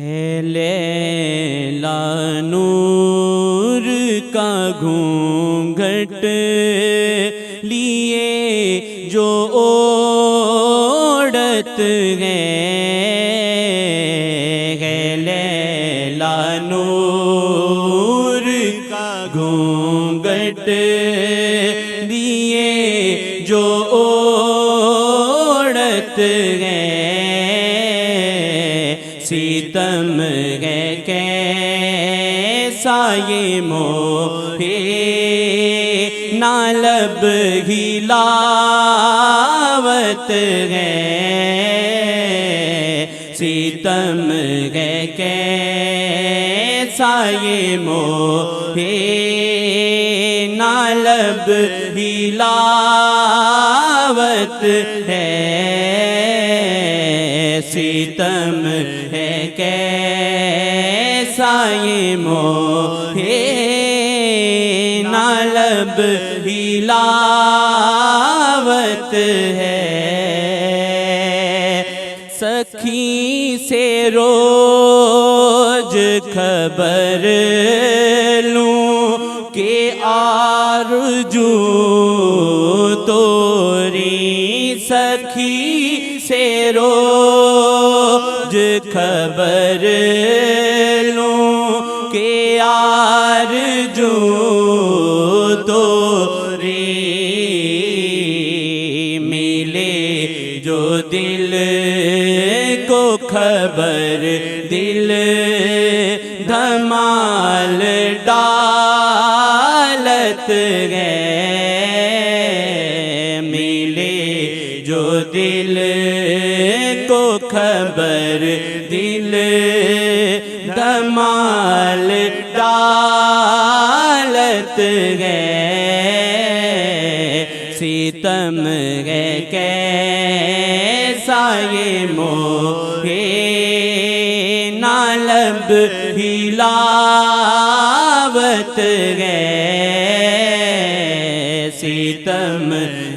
ہے لیلا نور کا گھونگھٹ لیے جو اوڑت ہے لیلا نور کا گھونگھٹ لیے جو اوڑت ہے ستم ہے کیسا یہ موہے نہ لب ہلاوت ہے ستم ہے کیسا یہ موہے نہ لب ہلاوت ہے ستم ہے کیسا یہ موہے نہ لب ہلاوت ہے سخی سے روز خبر لوں کہ آرزو توری سخی سے روز خبر لوں کہ آرزو توری ملے جو دل کو خبر دل دھمال ڈالت ہے ملے جو دل کو خبر دل دھمال ڈالت ہے ستم ہے کیسا یہ موہے نہ لب ہلاوت ہے ستم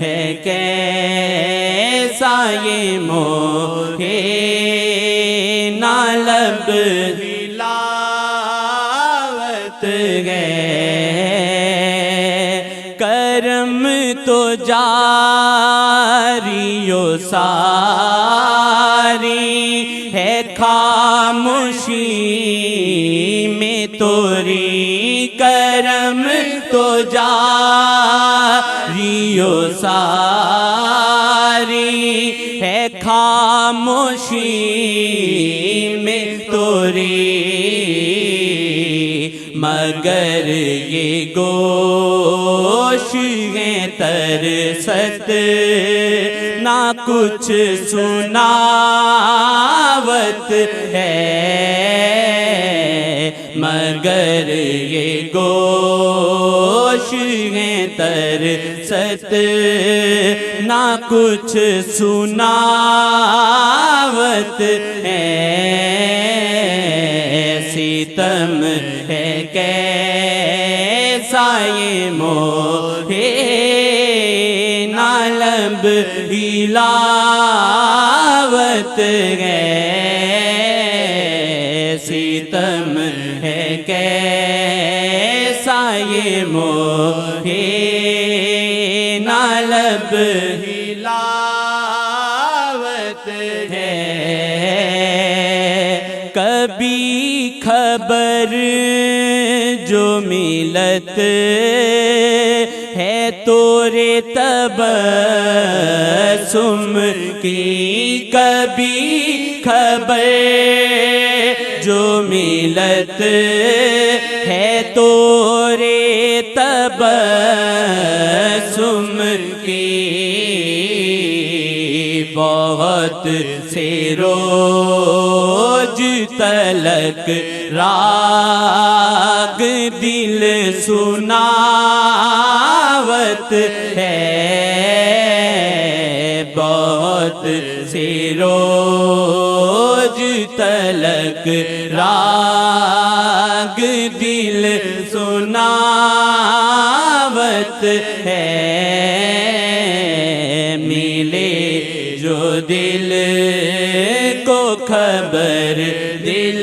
ہے کیسا یہ موہے نہ لب ہلاوت ہے کرم تو جاری و ساری ہے خاموشی میں توری کرم تو جاری و ساری ہے خاموشی میں توری مگر یہ گوش ہے ترست نہ کچھ سناوت ہے مگر یہ گوش ہے ترست نہ کچھ سناوت ہے ستم ہے کیسا یہ موہے نہ لب ہلاوت ہے ستم ہے کیسا یہ موہے نہ لب ہلاوت ہے کبھی خبر جو ملت ہے تورے تبسم کی کبھی خبر جو ملت ہے تورے تبسم کی بہت سے روز تلک راگ دل سناوت ہے بہت سے روز تلک راگ دل سناوت ہے ملے جو دل کو خبر دل